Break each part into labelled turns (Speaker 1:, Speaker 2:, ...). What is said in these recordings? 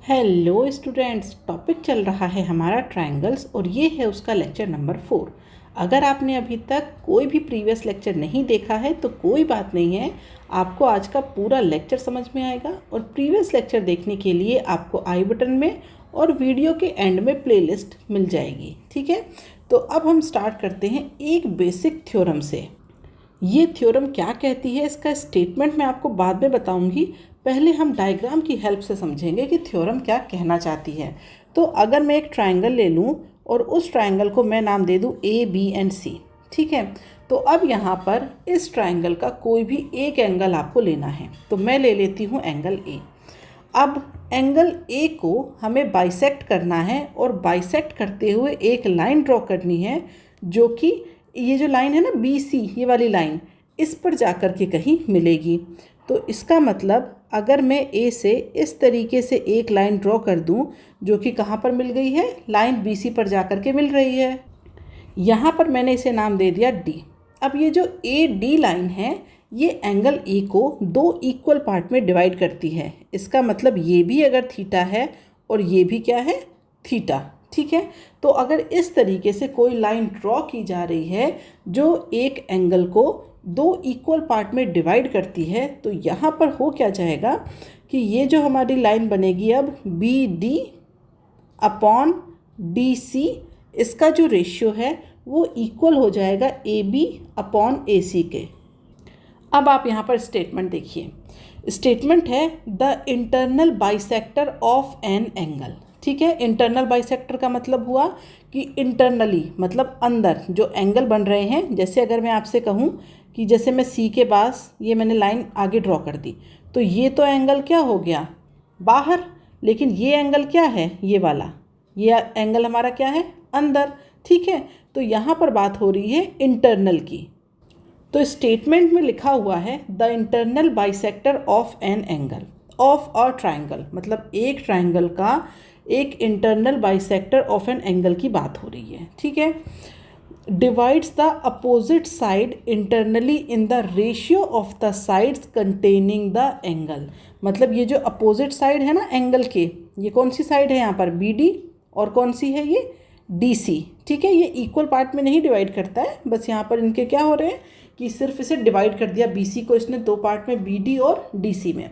Speaker 1: Hello students, topic चल रहा है हमारा ट्रायंगल्स और ये है उसका लेक्चर नंबर 4। अगर आपने अभी तक कोई भी प्रीवियस लेक्चर नहीं देखा है तो कोई बात नहीं है, आपको आज का पूरा लेक्चर समझ में आएगा। और प्रीवियस लेक्चर देखने के लिए आपको आई बटन में और वीडियो के एंड में प्लेलिस्ट मिल जाएगी। ठीक है, तो अब हम स्टार्ट करते हैं एक बेसिक थ्योरम से। ये थ्योरम क्या कहती है, इसका स्टेटमेंट मैं आपको बाद में बताऊंगी। पहले हम डायग्राम की हेल्प से समझेंगे कि थ्योरम क्या कहना चाहती है। तो अगर मैं एक ट्रायंगल ले लूँ और उस ट्रायंगल को मैं नाम दे दूँ ए, बी एंड सी। ठीक है, तो अब यहाँ पर इस ट्रायंगल का कोई भी एक एंगल आपको लेना है। तो मैं ले लेती हूँ एंगल ए। अब एंगल ए को हमें बाइसेक्ट करना है और बाइसेक्ट करते हुए एक लाइन ड्रॉ करनी है, जो कि ये जो लाइन है ना बी सी, ये वाली लाइन इस पर जाकर के कहीं मिलेगी। तो इसका मतलब अगर मैं ए से इस तरीके से एक लाइन ड्रॉ कर दूं, जो कि कहाँ पर मिल गई है, लाइन बी सी पर जाकर के मिल रही है। यहाँ पर मैंने इसे नाम दे दिया डी। अब ये जो ए डी लाइन है, ये एंगल ए को दो इक्वल पार्ट में डिवाइड करती है। इसका मतलब ये भी अगर थीटा है और ये भी क्या है, थीटा। ठीक है, तो अगर इस तरीके से कोई लाइन ड्रॉ की जा रही है जो एक एंगल को दो इक्वल पार्ट में डिवाइड करती है, तो यहाँ पर हो क्या जाएगा कि ये जो हमारी लाइन बनेगी अब B D upon D c, इसका जो रेशियो है वो इक्वल हो जाएगा ए बी अपॉन ए सी के। अब आप यहाँ पर स्टेटमेंट देखिए। स्टेटमेंट है the internal bisector of an angle. ठीक है, इंटरनल बाइसेक्टर का मतलब हुआ कि इंटरनली मतलब अंदर जो एंगल बन रहे हैं। जैसे अगर मैं आपसे कहूँ कि जैसे मैं सी के पास ये मैंने लाइन आगे ड्रॉ कर दी, तो ये तो एंगल क्या हो गया, बाहर। लेकिन ये एंगल क्या है, ये वाला, ये एंगल हमारा क्या है, अंदर। ठीक है, तो यहाँ पर बात हो रही है इंटरनल की। तो स्टेटमेंट में लिखा हुआ है the internal bisector of an angle of a triangle, मतलब एक ट्रायंगल का एक internal bisector of an angle की बात हो रही है। ठीक है, divides the opposite side internally in the ratio of the sides containing the angle. मतलब ये जो अपोजिट साइड है ना एंगल के, ये कौन सी साइड है यहाँ पर, बी डी, और कौन सी है ये, डी सी। ठीक है, ये इक्वल पार्ट में नहीं डिवाइड करता है, बस यहाँ पर इनके क्या हो रहे हैं कि सिर्फ इसे डिवाइड कर दिया, बी सी को इसने दो पार्ट में, बी डी और डी सी में।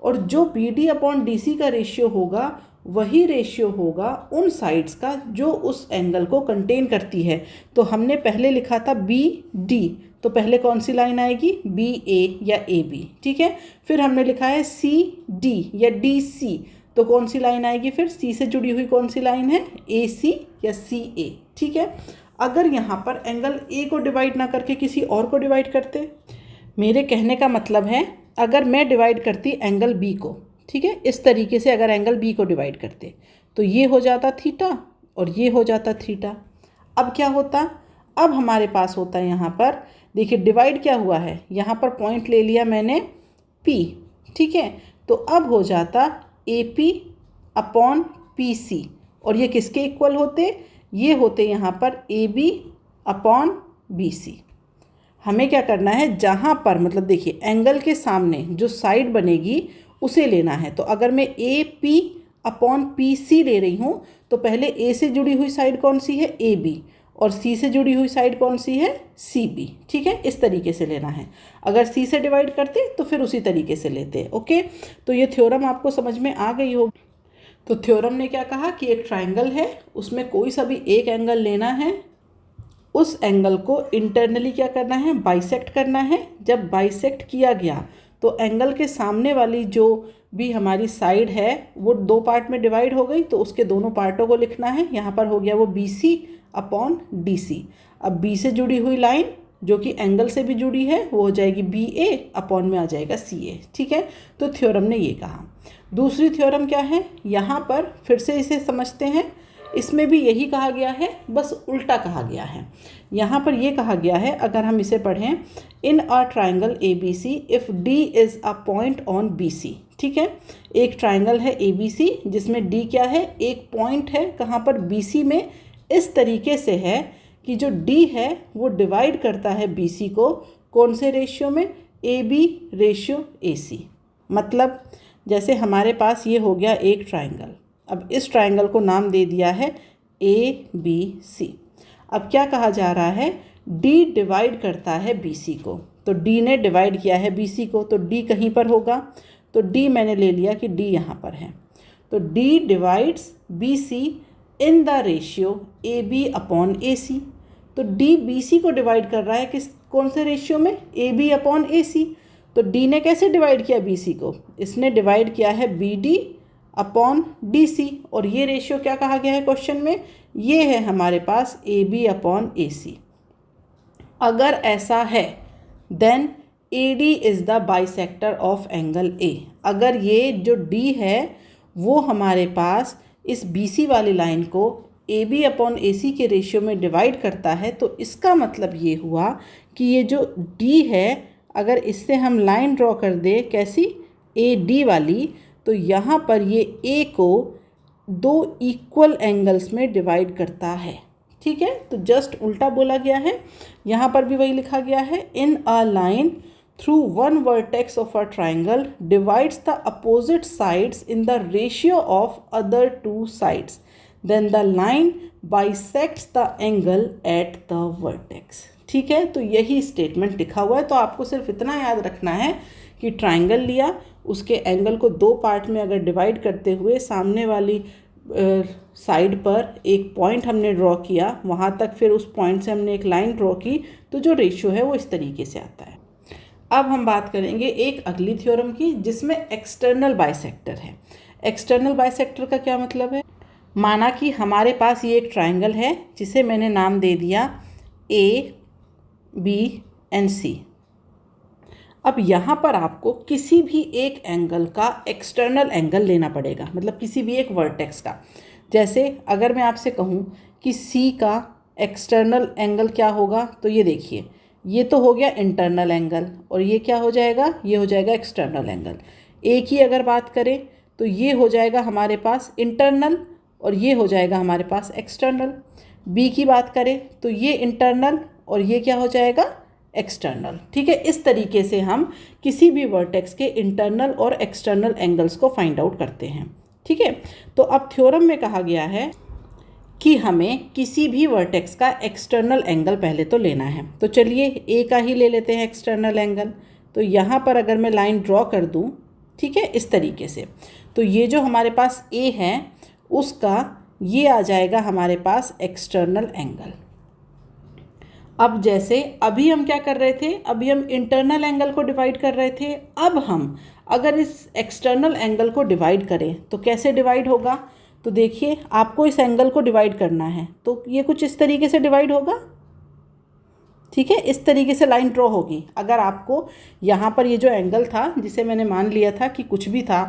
Speaker 1: और जो b D upon D c का रेशियो होगा वही रेशियो होगा उन साइड्स का जो उस एंगल को कंटेन करती है। तो हमने पहले लिखा था बी डी, तो पहले कौन सी लाइन आएगी, बी ए या ए बी। ठीक है, फिर हमने लिखा है सी डी या डी सी, तो कौन सी लाइन आएगी, फिर सी से जुड़ी हुई कौन सी लाइन है, ए सी या सी ए। ठीक है, अगर यहाँ पर एंगल ए को डिवाइड ना करके किसी और को डिवाइड करते, मेरे कहने का मतलब है अगर मैं डिवाइड करती एंगल बी को, ठीक है, इस तरीके से अगर एंगल बी को डिवाइड करते, तो ये हो जाता थीटा और ये हो जाता थीटा। अब क्या होता, अब हमारे पास होता है यहाँ पर, देखिए डिवाइड क्या हुआ है, यहाँ पर पॉइंट ले लिया मैंने P। ठीक है, तो अब हो जाता AP अपॉन PC, और ये किसके इक्वल होते, ये होते यहाँ पर AB अपॉन BC। हमें क्या करना है, जहाँ पर मतलब देखिए एंगल के सामने जो साइड बनेगी उसे लेना है। तो अगर मैं a p upon p c ले रही हूँ, तो पहले ए से जुड़ी हुई साइड कौन सी है, ए बी, और सी से जुड़ी हुई साइड कौन सी है, सी बी। ठीक है, इस तरीके से लेना है। अगर सी से डिवाइड करते तो फिर उसी तरीके से लेते। ओके, तो ये थ्योरम आपको समझ में आ गई होगी। तो थ्योरम ने क्या कहा कि एक ट्राइंगल है, उसमें कोई सा भी एक एंगल लेना है, उस एंगल को इंटरनली क्या करना है, बाइसेक्ट करना है। जब बाइसेक्ट किया गया तो एंगल के सामने वाली जो भी हमारी साइड है वो दो पार्ट में डिवाइड हो गई, तो उसके दोनों पार्टों को लिखना है। यहाँ पर हो गया वो b c upon D c. अब बी से जुड़ी हुई लाइन जो कि एंगल से भी जुड़ी है वो हो जाएगी बी ए, अपॉन में आ जाएगा सी ए। ठीक है, तो थ्योरम ने ये कहा। दूसरी थ्योरम क्या है, यहाँ पर फिर से इसे समझते हैं। इसमें भी यही कहा गया है, बस उल्टा कहा गया है। यहाँ पर ये कहा गया है, अगर हम इसे पढ़ें, in a triangle A B C if D is a point on B C. ठीक है, एक ट्राइंगल है ए बी सी जिसमें डी क्या है, एक पॉइंट है, कहाँ पर, बी सी में। इस तरीके से है कि जो डी है वो डिवाइड करता है बी सी को कौन से रेशियो में, ए बी रेशियो ए सी। मतलब जैसे हमारे पास ये हो गया एक ट्राइंगल। अब इस ट्राइंगल को नाम दे दिया है ABC। अब क्या कहा जा रहा है, D डिवाइड करता है BC को। तो D ने डिवाइड किया है BC को, तो D कहीं पर होगा। तो D मैंने ले लिया कि D यहाँ पर है। तो D divides BC in the ratio AB upon AC। तो D BC को डिवाइड कर रहा है कौन से रेशियो में, AB अपॉन AC। तो D ने कैसे डिवाइड किया BC को, इसने डिवाइड किया है BD अपॉन DC। और ये रेशियो क्या कहा गया है क्वेश्चन में, ये है हमारे पास AB अपॉन AC। अगर ऐसा है then AD is the bisector of angle A। अगर ये जो D है वो हमारे पास इस BC वाली लाइन को AB अपॉन AC के रेशियो में डिवाइड करता है, तो इसका मतलब ये हुआ कि ये जो D है, अगर इससे हम लाइन ड्रॉ कर दें कैसी, AD वाली, तो यहाँ पर ये A को दो इक्वल एंगल्स में डिवाइड करता है। ठीक है, तो जस्ट उल्टा बोला गया है, यहाँ पर भी वही लिखा गया है, in a line through one vertex of a triangle divides the opposite sides in the ratio of other two sides, then the line bisects the angle at the vertex. ठीक है, तो यही स्टेटमेंट लिखा हुआ है। तो आपको सिर्फ इतना याद रखना है कि ट्राइंगल लिया, उसके एंगल को दो पार्ट में अगर डिवाइड करते हुए सामने वाली साइड पर एक पॉइंट हमने ड्रॉ किया, वहाँ तक फिर उस पॉइंट से हमने एक लाइन ड्रॉ की, तो जो रेशियो है वो इस तरीके से आता है। अब हम बात करेंगे एक अगली थ्योरम की जिसमें एक्सटर्नल बाइसेक्टर है। एक्सटर्नल बाइसेक्टर का क्या मतलब है, माना कि हमारे पास ये एक ट्राइंगल है जिसे मैंने नाम दे दिया ABNC। अब यहाँ पर आपको किसी भी एक एंगल का एक्सटर्नल एंगल लेना पड़ेगा, मतलब किसी भी एक वर्टेक्स का। जैसे अगर मैं आपसे कहूँ कि C का एक्सटर्नल एंगल क्या होगा, तो ये देखिए, ये तो हो गया इंटरनल एंगल और ये क्या हो जाएगा, ये हो जाएगा एक्सटर्नल एंगल। A की अगर बात करें तो ये हो जाएगा हमारे पास इंटरनल और ये हो जाएगा हमारे पास एक्सटर्नल। B की बात करें तो ये इंटरनल और ये क्या हो जाएगा, एक्सटर्नल। ठीक है, इस तरीके से हम किसी भी वर्टेक्स के इंटरनल और एक्सटर्नल एंगल्स को फाइंड आउट करते हैं। ठीक है, तो अब थ्योरम में कहा गया है कि हमें किसी भी वर्टेक्स का एक्सटर्नल एंगल पहले तो लेना है। तो चलिए A का ही ले लेते हैं एक्सटर्नल एंगल। तो यहाँ पर अगर मैं लाइन ड्रॉ कर दूँ, ठीक है, इस तरीके से, तो ये जो हमारे पास A है उसका ये आ जाएगा हमारे पास एक्सटर्नल एंगल। अब जैसे अभी हम क्या कर रहे थे, अभी हम इंटरनल एंगल को डिवाइड कर रहे थे। अब हम अगर इस एक्सटर्नल एंगल को डिवाइड करें तो कैसे डिवाइड होगा, तो देखिए आपको इस एंगल को डिवाइड करना है तो ये कुछ इस तरीके से डिवाइड होगा। ठीक है, इस तरीके से लाइन ड्रॉ होगी। अगर आपको यहाँ पर ये जो एंगल था जिसे मैंने मान लिया था कि कुछ भी था,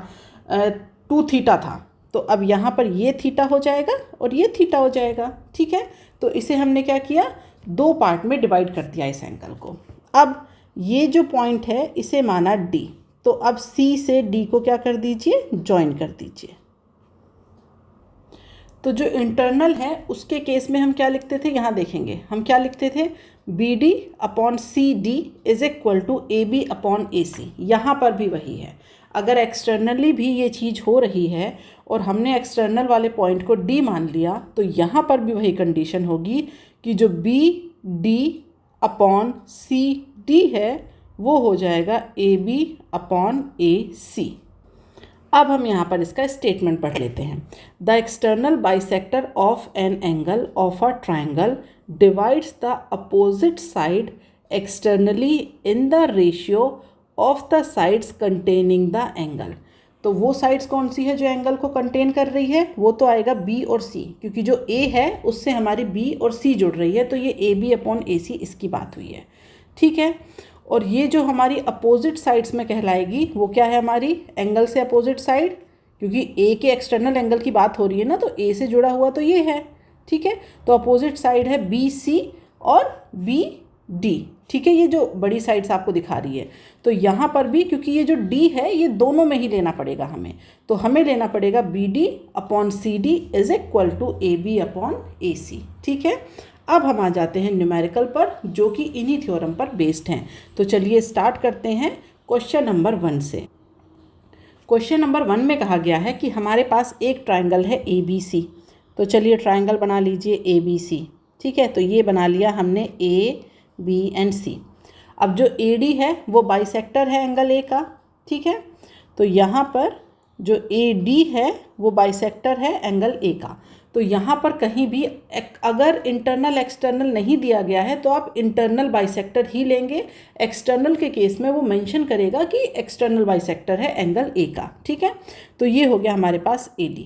Speaker 1: 2 थीटा था, तो अब यहाँ पर ये थीटा हो जाएगा और ये थीटा हो जाएगा। ठीक है, तो इसे हमने क्या किया, दो पार्ट में डिवाइड कर दिया इस एंगल को। अब ये जो पॉइंट है इसे माना D, तो अब C से D को क्या कर दीजिए, ज्वाइन कर दीजिए। तो जो इंटरनल है उसके केस में हम क्या लिखते थे, यहाँ देखेंगे हम क्या लिखते थे, BD upon CD is equal to AB upon AC। यहाँ पर भी वही है, अगर एक्सटर्नली भी ये चीज़ हो रही है और हमने एक्सटर्नल वाले पॉइंट को D मान लिया, तो यहाँ पर भी वही कंडीशन होगी कि जो BD अपॉन CD है वो हो जाएगा AB अपॉन AC। अब हम यहाँ पर इसका स्टेटमेंट पढ़ लेते हैं। The external bisector of an angle of a triangle divides the opposite side externally in the ratio of the sides containing the angle. तो वो साइड्स कौन सी है जो एंगल को कंटेन कर रही है, वो तो आएगा B और C, क्योंकि जो A है उससे हमारी B और C जुड़ रही है, तो ये AB अपॉन AC इसकी बात हुई है। ठीक है, और ये जो हमारी अपोजिट साइड्स में कहलाएगी वो क्या है, हमारी एंगल से अपोजिट साइड, क्योंकि A के एक्सटर्नल एंगल की बात हो रही है ना, तो A से जुड़ा हुआ तो ये है। ठीक है, तो अपोजिट साइड है BC और BD। ठीक है, ये जो बड़ी साइड्स आपको दिखा रही है, तो यहाँ पर भी क्योंकि ये जो D है ये दोनों में ही लेना पड़ेगा हमें, तो हमें लेना पड़ेगा BD upon CD is equal to AB upon AC। ठीक है, अब हम आ जाते हैं न्यूमेरिकल पर जो कि इन्हीं थ्योरम पर बेस्ड हैं। तो चलिए स्टार्ट करते हैं क्वेश्चन नंबर 1 से। क्वेश्चन नंबर 1 में कहा गया है कि हमारे पास एक ट्राइंगल है ABC। तो चलिए ट्राइंगल बना लीजिए ABC। ठीक है, तो ये बना लिया हमने A, B एंड C। अब जो AD है वो बाइसेक्टर है एंगल A का। ठीक है, तो यहाँ पर जो AD है वो बाइसेक्टर है एंगल A का। तो यहाँ पर कहीं भी अगर इंटरनल एक्सटर्नल नहीं दिया गया है तो आप इंटरनल बाइसेक्टर ही लेंगे। एक्सटर्नल के केस में वो मेंशन करेगा कि एक्सटर्नल बाइसेक्टर है एंगल A का। ठीक है, तो ये हो गया हमारे पास AD।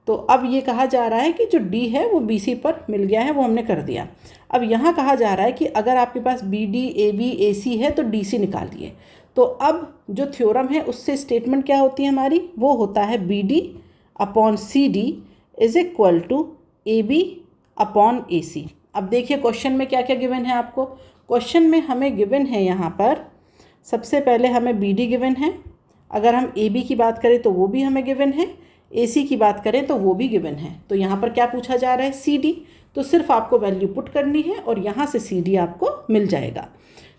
Speaker 1: तो अब ये कहा जा रहा है कि जो D है वो BC पर मिल गया है, वो हमने कर दिया। अब यहाँ कहा जा रहा है कि अगर आपके पास BD, AB, AC है तो DC निकालिए। तो अब जो थ्योरम है उससे स्टेटमेंट क्या होती है हमारी, वो होता है BD upon CD is equal to AB upon AC। अब देखिए क्वेश्चन में क्या क्या गिवन है आपको। क्वेश्चन में हमें गिवन है यहाँ पर सबसे पहले हमें BD गिवन है, अगर हम AB की बात करें तो वो भी हमें गिवन है, AC की बात करें तो वो भी गिवन है। तो यहाँ पर क्या पूछा जा रहा है, CD। तो सिर्फ आपको वैल्यू पुट करनी है और यहाँ से CD आपको मिल जाएगा।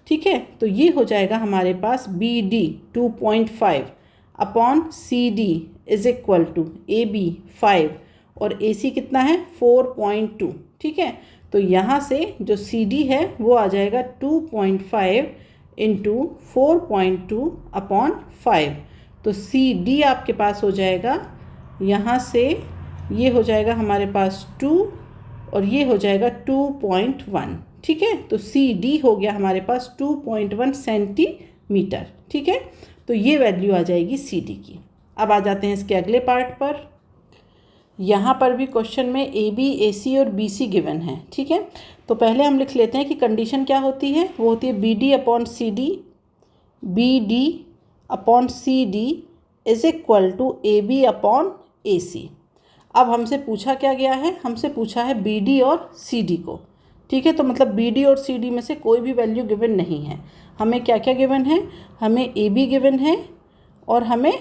Speaker 1: ठीक है, तो ये हो जाएगा हमारे पास BD 2.5 upon CD is equal to AB 5 और AC कितना है 4.2। ठीक है, तो यहाँ से जो CD है वो आ जाएगा 2.5 इंटू 4.2 अपॉन 5। तो CD आपके पास हो जाएगा यहाँ से, ये हो जाएगा हमारे पास 2 और ये हो जाएगा 2.1। ठीक है, तो CD हो गया हमारे पास 2.1 सेंटीमीटर। ठीक है, तो ये वैल्यू आ जाएगी CD की। अब आ जाते हैं इसके अगले पार्ट पर। यहाँ पर भी क्वेश्चन में AB, AC और BC गिवन है। ठीक है, तो पहले हम लिख लेते हैं कि कंडीशन क्या होती है, वो होती है BD upon CD, BD upon CD is equal to AB upon AC। अब हमसे पूछा क्या गया है, हमसे पूछा है BD और CD को। ठीक है, तो मतलब BD और CD में से कोई भी वैल्यू गिवन नहीं है। हमें क्या क्या गिवन है, हमें AB गिवन है और हमें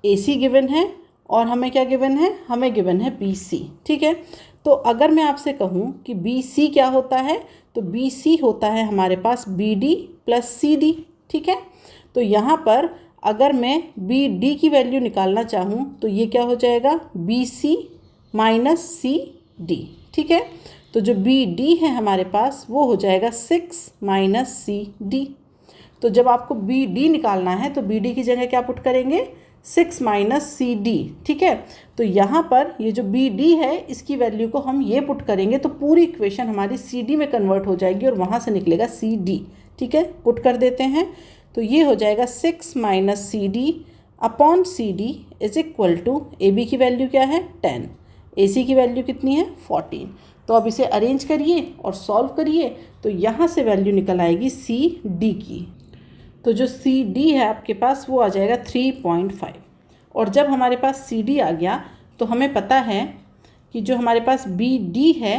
Speaker 1: AC गिवन है और हमें क्या गिवन है, हमें गिवन है BC। ठीक है, तो अगर मैं आपसे कहूँ कि BC क्या होता है, तो BC होता है हमारे पास BD प्लस CD। ठीक है, तो यहाँ पर अगर मैं BD की वैल्यू निकालना चाहूँ तो ये क्या हो जाएगा BC माइनस CD। ठीक है, तो जो BD है हमारे पास वो हो जाएगा 6 माइनस CD। तो जब आपको BD निकालना है तो BD की जगह क्या पुट करेंगे, 6 माइनस CD। ठीक है, तो यहाँ पर ये जो BD है इसकी वैल्यू को हम ये पुट करेंगे तो पूरी इक्वेशन हमारी CD में कन्वर्ट हो जाएगी और वहाँ से निकलेगा CD। ठीक है, पुट कर देते हैं तो ये हो जाएगा 6 minus CD upon CD is equal to AB की वैल्यू क्या है 10, AC की वैल्यू कितनी है 14। तो अब इसे अरेंज करिए और सॉल्व करिए तो यहाँ से वैल्यू निकल आएगी CD की। तो जो CD है आपके पास वो आ जाएगा 3.5। और जब हमारे पास CD आ गया तो हमें पता है कि जो हमारे पास BD है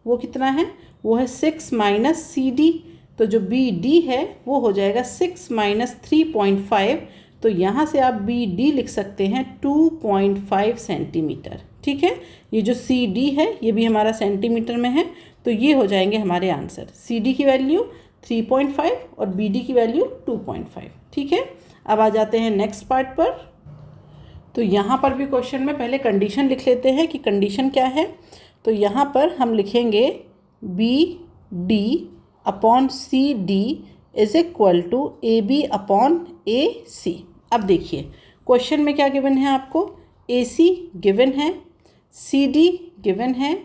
Speaker 1: वो कितना है, वो है 6 माइनस CD। तो जो BD है वो हो जाएगा 6 माइनस 3.5। तो यहाँ से आप BD लिख सकते हैं 2.5 सेंटीमीटर। ठीक है, ये जो CD है ये भी हमारा सेंटीमीटर में है, तो ये हो जाएंगे हमारे आंसर। CD की वैल्यू 3.5 और BD की वैल्यू 2.5। ठीक है, अब आ जाते हैं नेक्स्ट पार्ट पर। तो यहाँ पर भी क्वेश्चन में पहले कंडीशन लिख लेते हैं कि कंडीशन क्या है। तो यहाँ पर हम लिखेंगे BD upon CD is equal to AB upon AC। अब देखिए क्वेश्चन में क्या गिवन है आपको, AC गिवन है, CD गिवन है,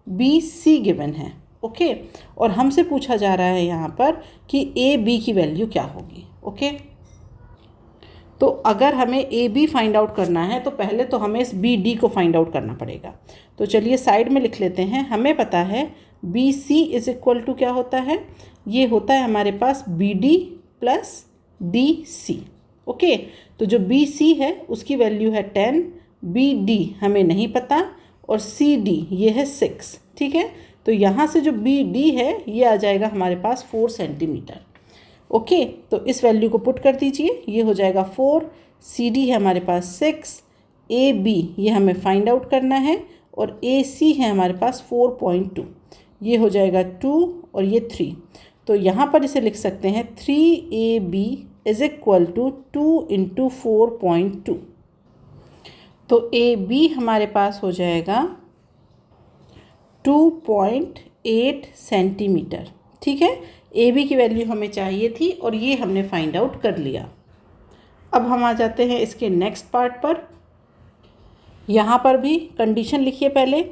Speaker 1: BC गिवन है। ओके, और हमसे पूछा जा रहा है यहाँ पर कि AB की वैल्यू क्या होगी। ओके, तो अगर हमें AB फाइंड आउट करना है तो पहले तो हमें इस BD को फाइंड आउट करना पड़ेगा। तो चलिए साइड में लिख लेते हैं। हमें पता है BC इज इक्वल टू क्या होता है, ये होता है हमारे पास BD प्लस DC। ओके, तो जो BC है उसकी वैल्यू है 10, BD हमें नहीं पता और CD ये है 6। ठीक है, तो यहाँ से जो BD है ये आ जाएगा हमारे पास 4 सेंटीमीटर। ओके, तो इस वैल्यू को पुट कर दीजिए, ये हो जाएगा 4, CD है हमारे पास 6, AB ये हमें फाइंड आउट करना है और AC है हमारे पास 4.2, ये हो जाएगा 2 और ये 3। तो यहाँ पर इसे लिख सकते हैं 3AB is equal to 2 into 4.2। तो ए बी हमारे पास हो जाएगा 2.8 सेंटीमीटर। ठीक है, ए बी की वैल्यू हमें चाहिए थी और ये हमने फाइंड आउट कर लिया। अब हम आ जाते हैं इसके नेक्स्ट पार्ट पर। यहाँ पर भी कंडीशन लिखिए पहले,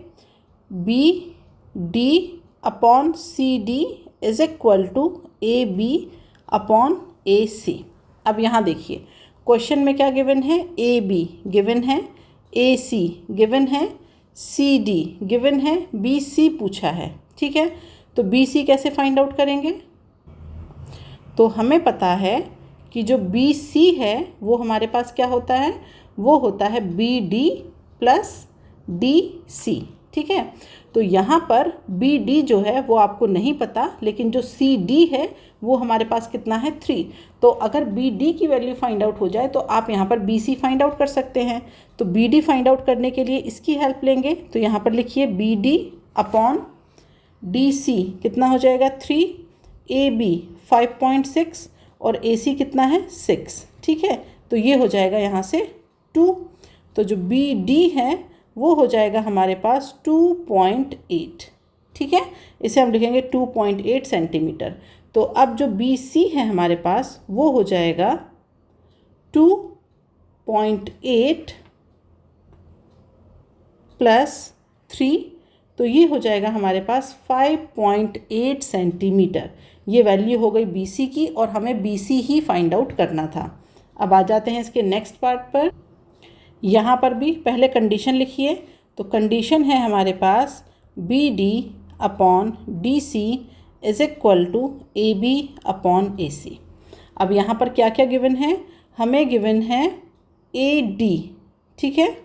Speaker 1: B D upon C D is equal to A B upon A C. अब यहाँ देखिए क्वेश्चन में क्या गिवन है, ए बी गिवन है, ए सी गिवन है, सी डी गिवन है, बी सी पूछा है। ठीक है, तो बी सी कैसे फाइंड आउट करेंगे? तो हमें पता है कि जो बी सी है वो हमारे पास क्या होता है, वो होता है b D plus D C. ठीक है, तो यहाँ पर बी डी जो है वो आपको नहीं पता, लेकिन जो सी डी है वो हमारे पास कितना है 3। तो अगर बी डी की वैल्यू फाइंड आउट हो जाए तो आप यहाँ पर बी सी फाइंड आउट कर सकते हैं। तो बी डी फाइंड आउट करने के लिए इसकी हेल्प लेंगे। तो यहाँ पर लिखिए b D upon D c कितना हो जाएगा 3, ए बी 5.6 और ए सी कितना है 6। ठीक है, तो ये हो जाएगा यहाँ से 2। तो जो बी डी है वो हो जाएगा हमारे पास 2.8। ठीक है, इसे हम लिखेंगे 2.8 सेंटीमीटर। तो अब जो बी सी है हमारे पास वो हो जाएगा 2.8 प्लस 3, तो ये हो जाएगा हमारे पास 5.8 सेंटीमीटर। ये वैल्यू हो गई बी सी की और हमें बी सी ही फाइंड आउट करना था। अब आ जाते हैं इसके नेक्स्ट पार्ट पर। यहाँ पर भी पहले कंडीशन लिखिए। तो कंडीशन है हमारे पास B D upon D C is equal to A B upon A C. अब यहाँ पर क्या क्या गिवन है, हमें गिवन है ए डी। ठीक है,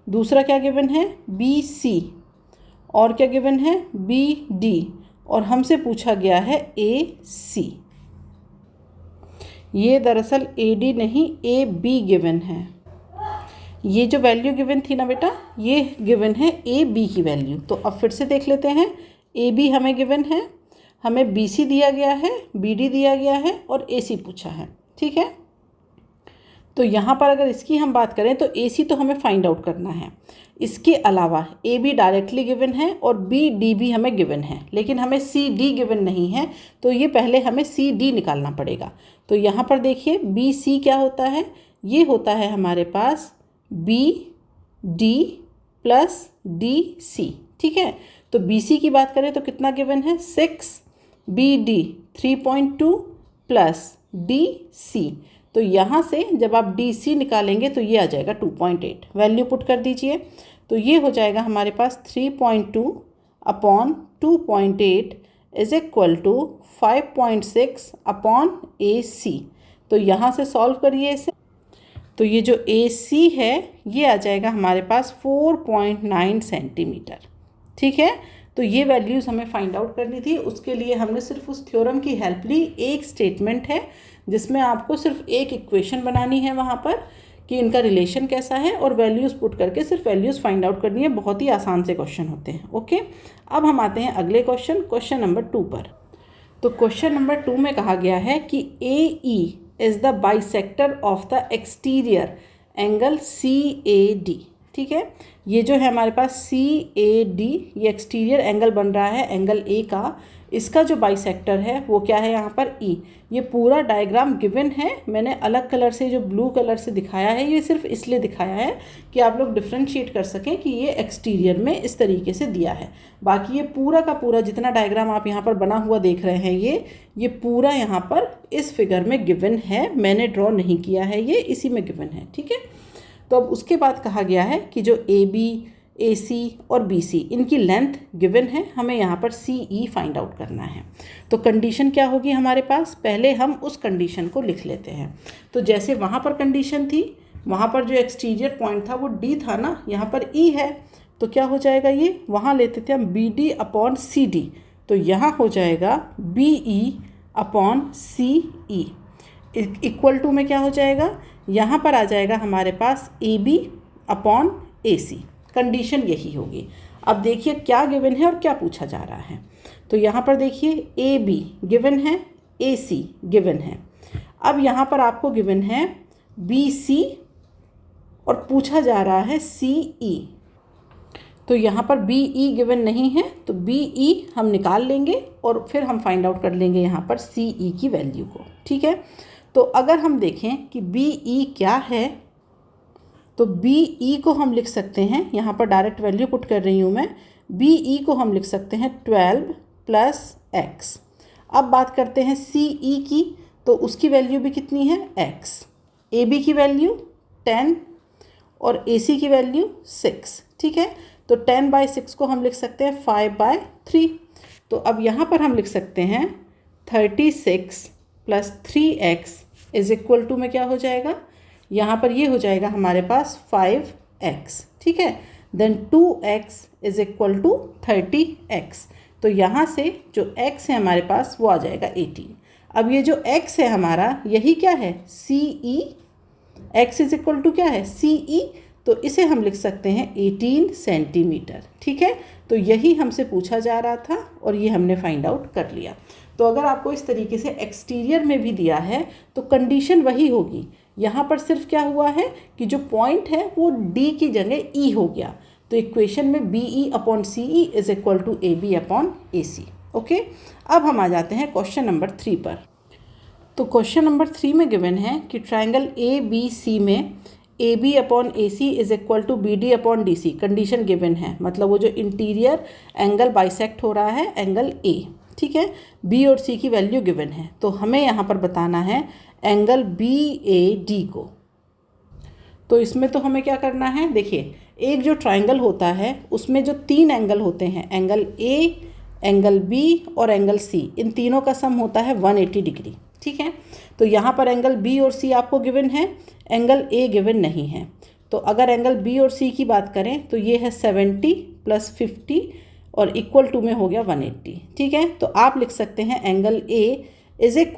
Speaker 1: दूसरा क्या गिवन है बी सी, और क्या गिवन है बी डी, और हमसे पूछा गया है ए सी। ये दरअसल ए डी नहीं ए बी गिवन है। ये जो वैल्यू गिवन थी ना बेटा, ये गिवन है ए बी की वैल्यू। तो अब फिर से देख लेते हैं, ए बी हमें गिवन है, हमें बी सी दिया गया है, बी डी दिया गया है और ए सी पूछा है। ठीक है, तो यहाँ पर अगर इसकी हम बात करें तो ए सी तो हमें फाइंड आउट करना है। इसके अलावा ए बी डायरेक्टली गिवन है और बी डी भी हमें गिवन है, लेकिन हमें सी डी गिवन नहीं है। तो ये पहले हमें सी डी निकालना पड़ेगा। तो यहाँ पर देखिए बी सी क्या होता है, ये होता है हमारे पास B D plus D C. ठीक है, तो बी सी की बात करें तो कितना गिवन है 6, b d 3.2 plus D c. तो यहाँ से जब आप डी सी निकालेंगे तो ये आ जाएगा 2.8। वैल्यू पुट कर दीजिए, तो ये हो जाएगा हमारे पास 3.2 upon 2.8 is equal to 5.6 upon A C. तो यहाँ से सॉल्व करिए इसे। तो ये जो ए सी है ये आ जाएगा हमारे पास 4.9 सेंटीमीटर। ठीक है, तो ये वैल्यूज़ हमें फाइंड आउट करनी थी। उसके लिए हमने सिर्फ उस थ्योरम की हेल्प ली। एक स्टेटमेंट है जिसमें आपको सिर्फ एक इक्वेशन बनानी है वहाँ पर कि इनका रिलेशन कैसा है, और वैल्यूज़ पुट करके सिर्फ वैल्यूज़ फाइंड आउट करनी है। बहुत ही आसान से क्वेश्चन होते हैं। ओके, अब हम आते हैं अगले क्वेश्चन नंबर 2 पर। तो क्वेश्चन नंबर 2 में कहा गया है कि A E is the bisector of the exterior angle C A D. ठीक है, ये जो है हमारे पास सी ए डी, ये एक्सटीरियर एंगल बन रहा है एंगल ए का। इसका जो बाइसेक्टर है वो क्या है यहाँ पर ई। ये पूरा डायग्राम गिवन है। मैंने अलग कलर से जो ब्लू कलर से दिखाया है, ये सिर्फ इसलिए दिखाया है कि आप लोग डिफ्रेंशिएट कर सकें कि ये एक्सटीरियर में इस तरीके से दिया है। बाकी ये पूरा का पूरा जितना डायग्राम आप यहाँ पर बना हुआ देख रहे हैं, ये पूरा यहाँ पर इस फिगर में गिवन है। मैंने ड्रॉ नहीं किया है, ये इसी में गिवन है। ठीक है, तो अब उसके बाद कहा गया है कि जो ए बी, ए सी और बी सी, इनकी लेंथ गिवन है। हमें यहाँ पर सी ई फाइंड आउट करना है। तो कंडीशन क्या होगी हमारे पास, पहले हम उस कंडीशन को लिख लेते हैं। तो जैसे वहाँ पर कंडीशन थी, वहाँ पर जो एक्सटीरियर पॉइंट था वो डी था ना, यहाँ पर ई है। तो क्या हो जाएगा, ये वहाँ लेते थे हम B D upon C D. तो यहाँ हो जाएगा B E upon C E equal to में क्या हो जाएगा, यहाँ पर आ जाएगा हमारे पास A B upon A C. Condition यही होगी। अब देखिए क्या गिवन है और क्या पूछा जा रहा है। तो यहाँ पर देखिए ए बी गिवन है, ए सी गिवन है। अब यहाँ पर आपको गिवन है BC और पूछा जा रहा है CE। तो यहाँ पर BE गिवन नहीं है, तो BE हम निकाल लेंगे और फिर हम फाइंड आउट कर लेंगे यहाँ पर CE की वैल्यू को। ठीक है, तो अगर हम देखें कि BE क्या है, तो BE को हम लिख सकते हैं, यहाँ पर डायरेक्ट वैल्यू पुट कर रही हूँ मैं, BE को हम लिख सकते हैं 12 + x। अब बात करते हैं CE की, तो उसकी वैल्यू भी कितनी है x, AB की वैल्यू 10 और AC की वैल्यू 6। ठीक है, तो 10/6 को हम लिख सकते हैं 5/3। तो अब यहाँ पर हम लिख सकते हैं 36 + 3x = में क्या हो जाएगा, यहाँ पर ये हो जाएगा हमारे पास 5x। ठीक है, देन 2x = 30x। तो यहाँ से जो x है हमारे पास वो आ जाएगा 18। अब ये जो x है हमारा, यही क्या है, CE। x = क्या है, CE, तो इसे हम लिख सकते हैं 18 सेंटीमीटर। ठीक है, तो यही हमसे पूछा जा रहा था और ये हमने फाइंड आउट कर लिया। तो अगर आपको इस तरीके से एक्सटीरियर में भी दिया है तो कंडीशन वही होगी। यहाँ पर सिर्फ क्या हुआ है कि जो पॉइंट है वो D की जगह E हो गया। तो इक्वेशन में BE/CE = AB/AC। ओके, अब हम आ जाते हैं क्वेश्चन नंबर 3 पर। तो क्वेश्चन नंबर 3 में गिवन है कि ट्रायंगल ABC में AB/AC = BD/DC कंडीशन गिवन है, मतलब वो जो इंटीरियर एंगल बाइसेक्ट हो रहा है एंगल A। ठीक है, B और C की वैल्यू गिवन है, तो हमें यहाँ पर बताना है एंगल BAD को। तो इसमें तो हमें क्या करना है, देखिए एक जो ट्रायंगल होता है उसमें जो 3 एंगल होते हैं, एंगल A, एंगल B और एंगल C, इन तीनों का सम होता है 180 डिग्री। ठीक है, तो यहाँ पर एंगल B और C आपको गिवन है, एंगल A गिवन नहीं है। तो अगर एंगल B और C की बात करें तो ये है 70 + 50 और = में हो गया 180। ठीक है, तो आप लिख सकते हैं एंगल A =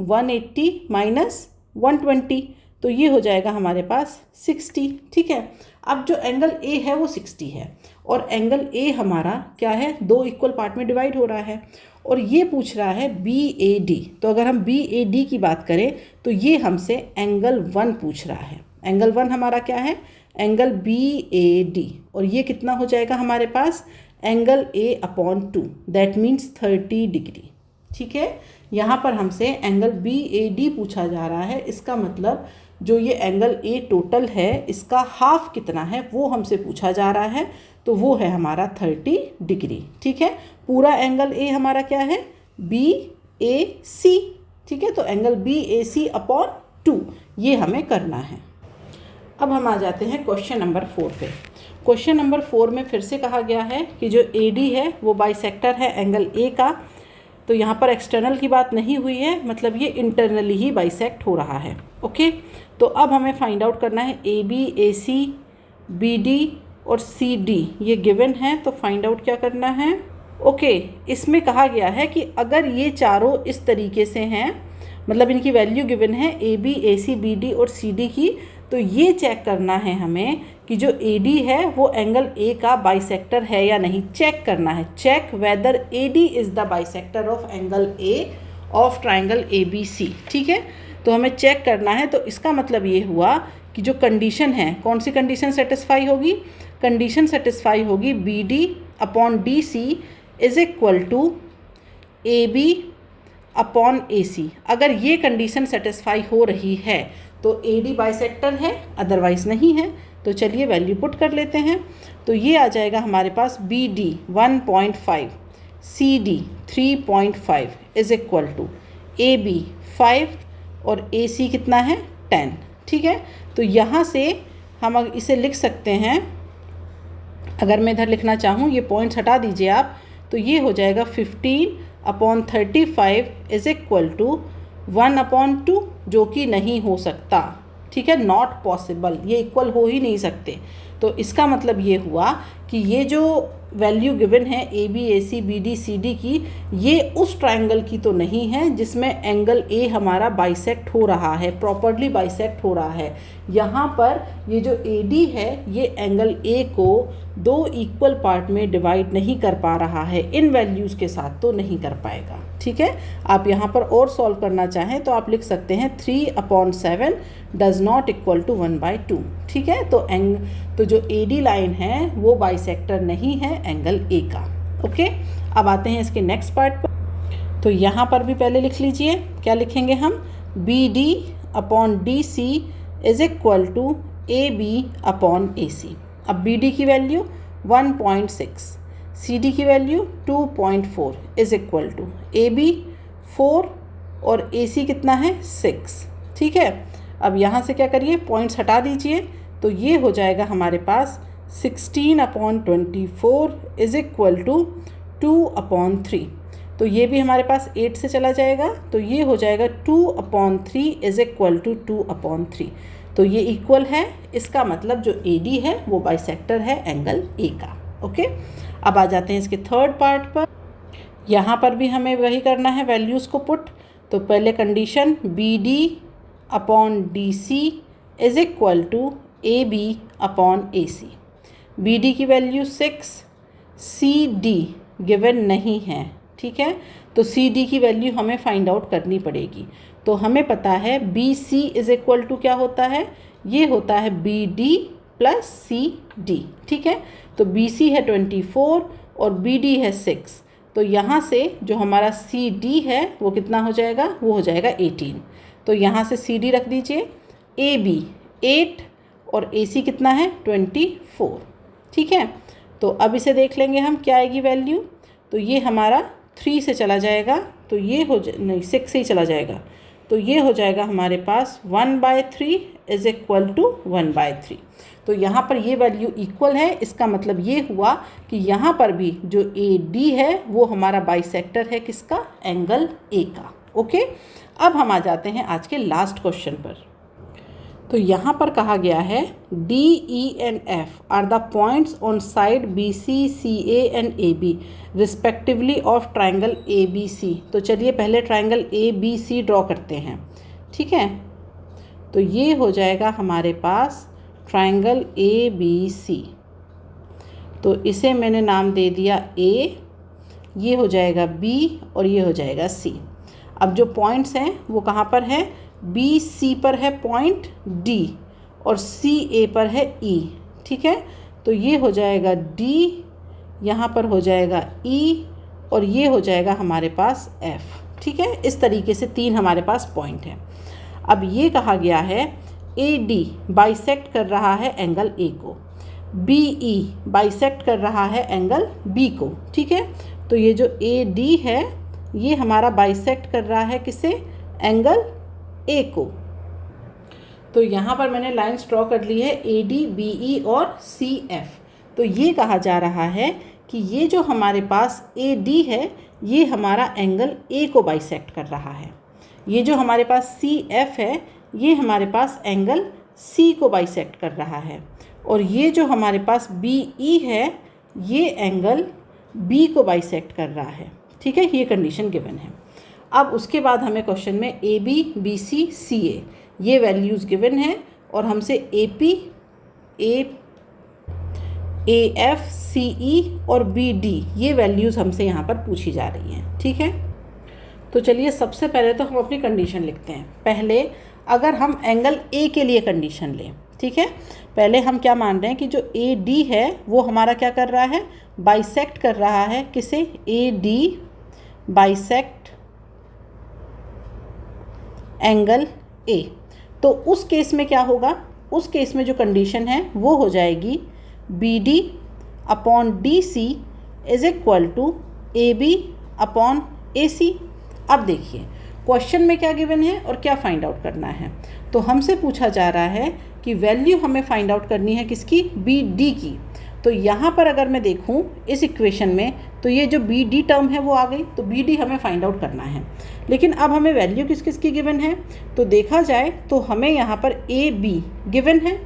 Speaker 1: 180 - 120, तो ये हो जाएगा हमारे पास 60। ठीक है, अब जो एंगल A है वो 60 है और एंगल A हमारा क्या है, 2 इक्वल पार्ट में डिवाइड हो रहा है और ये पूछ रहा है BAD। तो अगर हम BAD की बात करें तो ये हमसे एंगल 1 पूछ रहा है। एंगल 1 हमारा क्या है, एंगल BAD, और ये कितना हो जाएगा हमारे पास, angle A/2, that means 30 degree. ठीक है, यहाँ पर हमसे एंगल BAD पूछा जा रहा है, इसका मतलब जो ये एंगल A टोटल है इसका हाफ कितना है वो हमसे पूछा जा रहा है, तो वो है हमारा 30 डिग्री। ठीक है, पूरा एंगल A हमारा क्या है, BAC। ठीक है, तो एंगल BAC/2 ये हमें करना है। अब हम आ जाते हैं क्वेश्चन नंबर 4 पे। क्वेश्चन नंबर 4 में फिर से कहा गया है कि जो AD है वो बाइसेक्टर है एंगल A का। तो यहाँ पर एक्सटर्नल की बात नहीं हुई है, मतलब ये इंटरनली ही बाइसेक्ट हो रहा है। ओके, तो अब हमें फाइंड आउट करना है AB, AC, BD और CD ये गिवन है, तो फाइंड आउट क्या करना है। ओके, इसमें कहा गया है कि अगर ये चारों इस तरीके से हैं, मतलब इनकी वैल्यू गिवन है AB, AC, BD और CD की, तो ये चेक करना है हमें कि जो AD है वो एंगल A का बाइसेक्टर है या नहीं, चेक करना है। Check whether AD is the bisector of angle A of triangle ABC। ठीक है, तो हमें चेक करना है। तो इसका मतलब ये हुआ कि जो कंडीशन है, कौन सी कंडीशन सेटिस्फाई होगी, कंडीशन सेटिस्फाई होगी BD/DC = AB/AC। अगर ये कंडीशन सेटिस्फाई हो रही है तो AD बाइसेक्टर है, अदरवाइज़ नहीं है। तो चलिए वैल्यू पुट कर लेते हैं। तो ये आ जाएगा हमारे पास BD 1.5, CD 3.5 = AB 5 और AC कितना है 10। ठीक है, तो यहाँ से हम इसे लिख सकते हैं, अगर मैं इधर लिखना चाहूँ, ये पॉइंट्स हटा दीजिए आप, तो ये हो जाएगा 15/35 = 1/2, जो कि नहीं हो सकता। ठीक है, नॉट पॉसिबल, ये इक्वल हो ही नहीं सकते। तो इसका मतलब ये हुआ कि ये जो वैल्यू गिवन है a b a c b d c D की, ये उस ट्रायंगल की तो नहीं है जिसमें एंगल ए हमारा बाइसेक्ट हो रहा है, प्रॉपरली बाइसेक्ट हो रहा है। यहाँ पर ये जो ए डी है ये एंगल ए को दो इक्वल पार्ट में डिवाइड नहीं कर पा रहा है, इन वैल्यूज़ के साथ तो नहीं कर पाएगा। ठीक है, आप यहाँ पर और सॉल्व करना चाहें तो आप लिख सकते हैं 3/7 डज नॉट इक्वल टू 1/2। ठीक है, तो जो ए डी लाइन है वो बाइसेक्टर नहीं है एंगल ए का। ओके, अब आते हैं इसके नेक्स्ट पार्ट पर। तो यहाँ पर भी पहले लिख लीजिए, क्या लिखेंगे हम, B D upon D C is equal to A B upon A C. अब बी डी की वैल्यू 1.6, सी डी की value 2.4 is equal to A B 4 और ए सी कितना है 6। ठीक है, अब यहाँ से क्या करिए, पॉइंट्स हटा दीजिए, तो ये हो जाएगा हमारे पास 16/24 इज इक्वल टू 2/3। तो ये भी हमारे पास 8 से चला जाएगा, तो ये हो जाएगा 2/3 इज इक्वल टू 2/3। तो ये इक्वल है, इसका मतलब जो ए डी है वो बाइसेक्टर है एंगल ए का। ओके, अब आ जाते हैं इसके थर्ड पार्ट पर। यहाँ पर भी हमें वही करना है, वैल्यूज़ को पुट। तो पहले condition b D upon D C is equal to A B upon A c. B D की वैल्यू 6, सी डी गिवन नहीं है। ठीक है, तो सी डी की वैल्यू हमें फाइंड आउट करनी पड़ेगी। तो हमें पता है b c is equal to क्या होता है, ये होता है b D plus c d. ठीक है, तो बी सी है 24 और बी डी है 6, तो यहाँ से जो हमारा सी डी है वो कितना हो जाएगा, वो हो जाएगा 18। तो यहाँ से सी डी रख दीजिए, ए बी 8 और ए सी कितना है 24। ठीक है, तो अब इसे देख लेंगे हम क्या आएगी वैल्यू। तो ये हमारा 3 से चला जाएगा, तो ये नहीं 6 से ही चला जाएगा, तो ये हो जाएगा हमारे पास 1/3 इज इक्वल टू 1/3। तो यहाँ पर ये वैल्यू इक्वल है, इसका मतलब ये हुआ कि यहाँ पर भी जो ए डी है वो हमारा बाइसेक्टर है किसका, एंगल ए का। ओके, अब हम आ जाते हैं आज के लास्ट क्वेश्चन पर। तो यहाँ पर कहा गया है d e and f are the points on side b c c a and a b respectively of triangle A B c. तो चलिए पहले triangle A B c draw करते हैं। ठीक है, तो ये हो जाएगा हमारे पास ट्राइंगल ए बी सी। तो इसे मैंने नाम दे दिया ए, ये हो जाएगा बी और ये हो जाएगा सी। अब जो पॉइंट्स हैं वो कहाँ पर है, बी सी पर है पॉइंट डी और सी ए पर है ई। ठीक है, तो ये हो जाएगा डी, यहाँ पर हो जाएगा ई और ये हो जाएगा हमारे पास एफ। ठीक है, इस तरीके से 3 हमारे पास पॉइंट हैं। अब ये कहा गया है ए डी बाइसेक्ट कर रहा है एंगल ए को, बी ई बाइसेक्ट कर रहा है एंगल बी को। ठीक है, तो ये जो ए डी है ये हमारा बाइसेक्ट कर रहा है किसे, एंगल ए को। तो यहाँ पर मैंने लाइन्स ड्रॉ कर ली है ए डी बी ई और सी एफ। तो ये कहा जा रहा है कि ये जो हमारे पास ए डी है ये हमारा एंगल ए को बाइसेक्ट कर रहा है, ये जो हमारे पास सी एफ है ये हमारे पास एंगल सी को बाइसेक्ट कर रहा है, और ये जो हमारे पास बी ई है ये एंगल बी को बाइसेक्ट कर रहा है। ठीक है, ये कंडीशन गिवन है। अब उसके बाद हमें क्वेश्चन में A B B c c ए ये वैल्यूज़ गिवन है और हमसे A P A F C ई और बी डी ये वैल्यूज़ हमसे यहाँ पर पूछी जा रही हैं। ठीक है, तो चलिए सबसे पहले तो हम अपनी कंडीशन लिखते हैं। पहले अगर हम एंगल ए के लिए कंडीशन लें, ठीक है, पहले हम क्या मान रहे हैं कि जो ए डी है वो हमारा क्या कर रहा है, बाइसेक्ट कर रहा है किसे, A D bisect angle A. तो उस केस में क्या होगा, उस केस में जो कंडीशन है वो हो जाएगी B D upon D C is equal to A B upon A C. अब देखिए क्वेश्चन में क्या गिवन है और क्या फाइंड आउट करना है। तो हमसे पूछा जा रहा है कि वैल्यू हमें फाइंड आउट करनी है किसकी, बी डी की। तो यहाँ पर अगर मैं देखूँ इस इक्वेशन में तो ये जो बी डी टर्म है वो आ गई, तो बी डी हमें फाइंड आउट करना है। लेकिन अब हमें वैल्यू किस किस की गिवन है, तो देखा जाए तो हमें यहाँ पर ए बी गिवन है,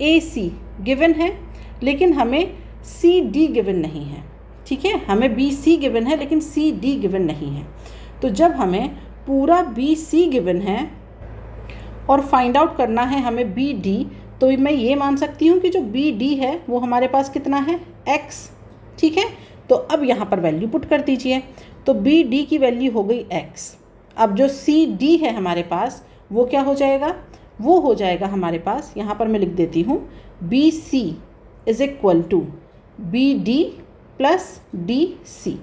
Speaker 1: ए सी गिवन है, लेकिन हमें सी डी गिवन नहीं है, ठीक है। हमें बी सी गिवन है लेकिन सी डी गिवन नहीं है। तो जब हमें पूरा बी सी गिवन है और फाइंड आउट करना है हमें बी डी, तो मैं ये मान सकती हूँ कि जो बी डी है वो हमारे पास कितना है, x, ठीक है। तो अब यहाँ पर वैल्यू पुट कर दीजिए, तो बी डी की वैल्यू हो गई x। अब जो सी डी है हमारे पास वो क्या हो जाएगा, वो हो जाएगा हमारे पास, यहाँ पर मैं लिख देती हूँ, b c is equal to b D plus D c.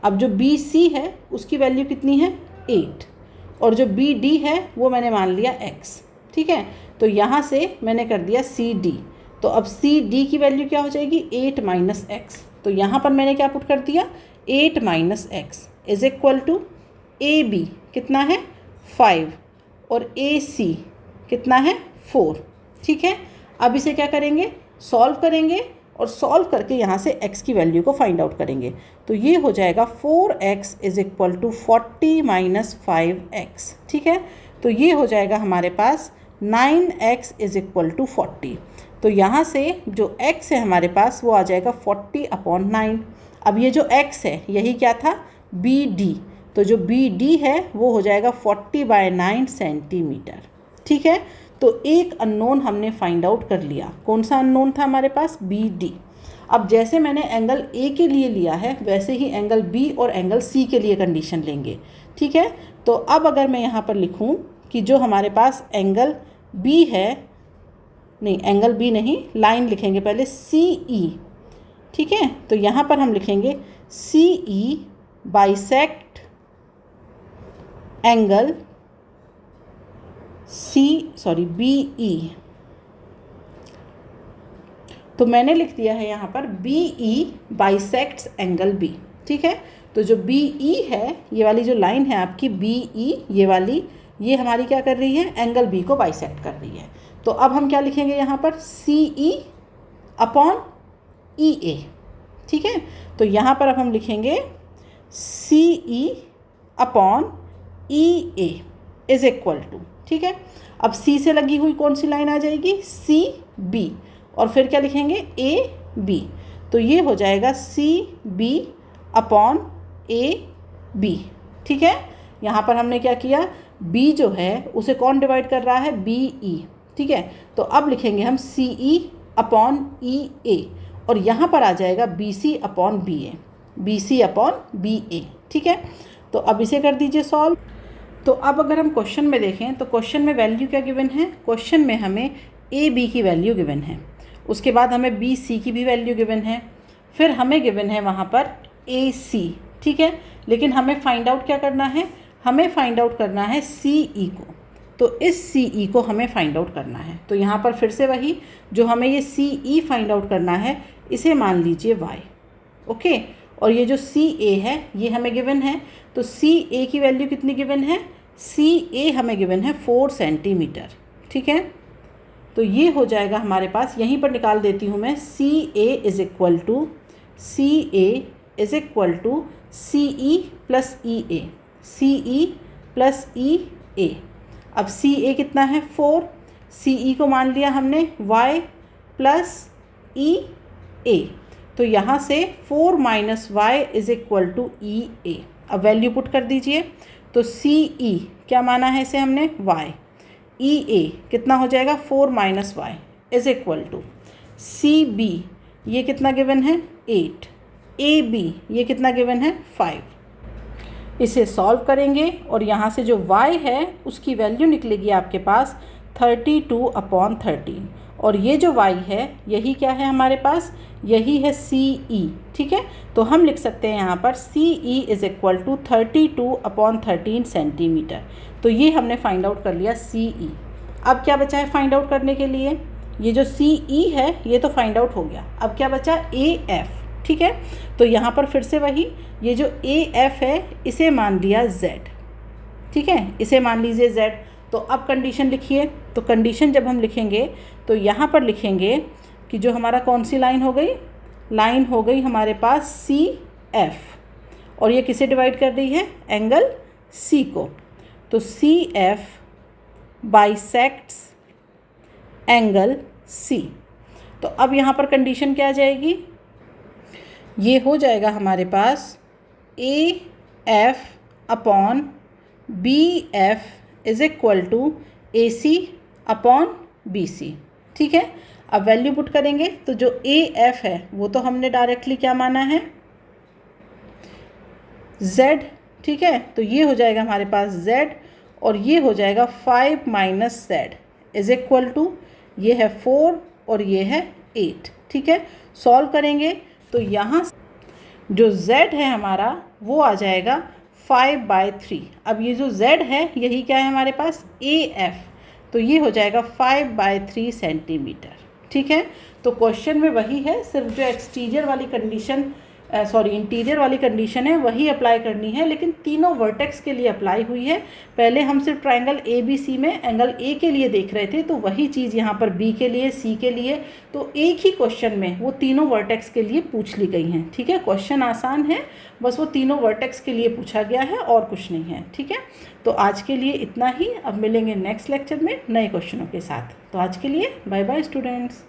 Speaker 1: अब जो बी सी है उसकी वैल्यू कितनी है, 8, और जो बी डी है वो मैंने मान लिया x, ठीक है। तो यहाँ से मैंने कर दिया सी डी, तो अब सी डी की वैल्यू क्या हो जाएगी, 8 माइनस एक्स। तो यहाँ पर मैंने क्या पुट कर दिया, 8 minus x is equal to A b कितना है 5 और ए सी कितना है 4, ठीक है। अब इसे क्या करेंगे, सॉल्व करेंगे और सॉल्व करके यहाँ से x की वैल्यू को फाइंड आउट करेंगे। तो ये हो जाएगा 4x is equal to 40 minus 5x, ठीक है। तो ये हो जाएगा हमारे पास 9x इज़ इक्वल टू 40। तो यहाँ से जो x है हमारे पास वो आ जाएगा 40/9। अब ये जो x है यही क्या था, BD, तो जो BD है वो हो जाएगा 40/9 सेंटीमीटर, ठीक है। तो एक अननोन हमने फाइंड आउट कर लिया। कौन सा अननोन था हमारे पास, BD। अब जैसे मैंने एंगल A के लिए लिया है वैसे ही एंगल B और एंगल C के लिए कंडीशन लेंगे, ठीक है। तो अब अगर मैं यहाँ पर लिखूँ कि जो हमारे पास एंगल B है, नहीं एंगल B नहीं, लाइन लिखेंगे पहले CE, ठीक है। तो यहाँ पर हम लिखेंगे CE बाइसेक्ट एंगल BE। तो मैंने लिख दिया है यहाँ पर BE बाइसेक्ट्स एंगल B, ठीक है। तो जो BE है, ये वाली जो लाइन है आपकी BE, ये वाली, ये हमारी क्या कर रही है, एंगल B को बाइसेक्ट कर रही है। तो अब हम क्या लिखेंगे यहाँ पर, CE अपॉन EA, ठीक है। तो यहाँ पर अब हम लिखेंगे CE upon EA is equal to, ठीक है। अब C से लगी हुई कौन सी लाइन आ जाएगी, CB, और फिर क्या लिखेंगे, AB। तो ये हो जाएगा CB अपॉन AB, ठीक है। यहाँ पर हमने क्या किया, B जो है उसे कौन डिवाइड कर रहा है, BE, ठीक है। तो अब लिखेंगे हम CE अपॉन EA, और यहाँ पर आ जाएगा BC upon BA, BC upon BA, ठीक है। तो अब इसे कर दीजिए सॉल्व। तो अब अगर हम क्वेश्चन में देखें तो क्वेश्चन में वैल्यू क्या गिवन है, क्वेश्चन में हमें AB की वैल्यू गिवन है, उसके बाद हमें BC की भी वैल्यू गिवन है, फिर हमें गिवन है वहाँ पर AC, ठीक है। लेकिन हमें फाइंड आउट क्या करना है, हमें फाइंड आउट करना है CE को। तो इस CE को हमें फाइंड आउट करना है। तो यहाँ पर फिर से वही, जो हमें ये CE फाइंड आउट करना है इसे मान लीजिए y, ओके। और ये जो CA है ये हमें गिवन है, तो CA की वैल्यू कितनी गिवन है, CA हमें गिवन है 4 सेंटीमीटर, ठीक है। तो ये हो जाएगा हमारे पास, यहीं पर निकाल देती हूँ मैं, CA is equal to CE plus EA, CE plus EA। अब CA कितना है 4, CE को मान लिया हमने y प्लस EA। तो यहाँ से 4 minus y is equal to EA। अब वैल्यू पुट कर दीजिए, तो CE क्या माना है इसे हमने, y, EA कितना हो जाएगा 4 minus y is equal to CB, ये कितना गिवन है 8, AB ये कितना गिवन है 5। इसे सॉल्व करेंगे और यहाँ से जो y है उसकी वैल्यू निकलेगी आपके पास 32/13, और ये जो y है यही क्या है हमारे पास, यही है CE, ठीक है। तो हम लिख सकते हैं यहाँ पर CE is equal to 32/13 centimetre. तो ये हमने फाइंड आउट कर लिया CE। अब क्या बचा है फाइंड आउट करने के लिए, ये जो CE है ये तो फाइंड आउट हो गया, अब क्या बचा AF, ठीक है। तो यहाँ पर फिर से वही, ये जो AF है इसे मान लिया Z, ठीक है, इसे मान लीजिए Z। तो अब कंडीशन लिखिए, तो कंडीशन जब हम लिखेंगे तो यहाँ पर लिखेंगे कि जो हमारा कौन सी लाइन हो गई, लाइन हो गई हमारे पास CF, और ये किसे डिवाइड कर रही है, एंगल C को। तो CF बाइसेक्ट्स एंगल C। तो अब यहाँ पर कंडीशन क्या आ जाएगी, ये हो जाएगा हमारे पास A F upon B F is equal to A C upon B C. ठीक है, अब वैल्यू पुट करेंगे तो जो ए एफ है वो तो हमने डायरेक्टली क्या माना है, z। ठीक है, तो ये हो जाएगा हमारे पास z और ये हो जाएगा 5 minus z is equal to, ये है 4 और ये है 8। ठीक है, सॉल्व करेंगे तो यहाँ जो z है हमारा वो आ जाएगा 5/3। अब ये जो z है यही क्या है हमारे पास, ए एफ, तो ये हो जाएगा 5/3 सेंटीमीटर। ठीक है, तो क्वेश्चन में वही है, सिर्फ जो एक्सटीरियर वाली कंडीशन इंटीरियर वाली कंडीशन है वही अप्लाई करनी है, लेकिन तीनों वर्टेक्स के लिए अप्लाई हुई है। पहले हम सिर्फ ट्राइंगल ए बी सी में एंगल ए के लिए देख रहे थे, तो वही चीज़ यहाँ पर बी के लिए, सी के लिए, तो एक ही क्वेश्चन में वो तीनों वर्टेक्स के लिए पूछ ली गई हैं। ठीक है, क्वेश्चन आसान है, बस वो तीनों वर्टेक्स के लिए पूछा गया है और कुछ नहीं है। ठीक है, तो आज के लिए इतना ही, अब मिलेंगे नेक्स्ट लेक्चर में नए क्वेश्चनों के साथ। तो आज के लिए बाय बाय स्टूडेंट्स।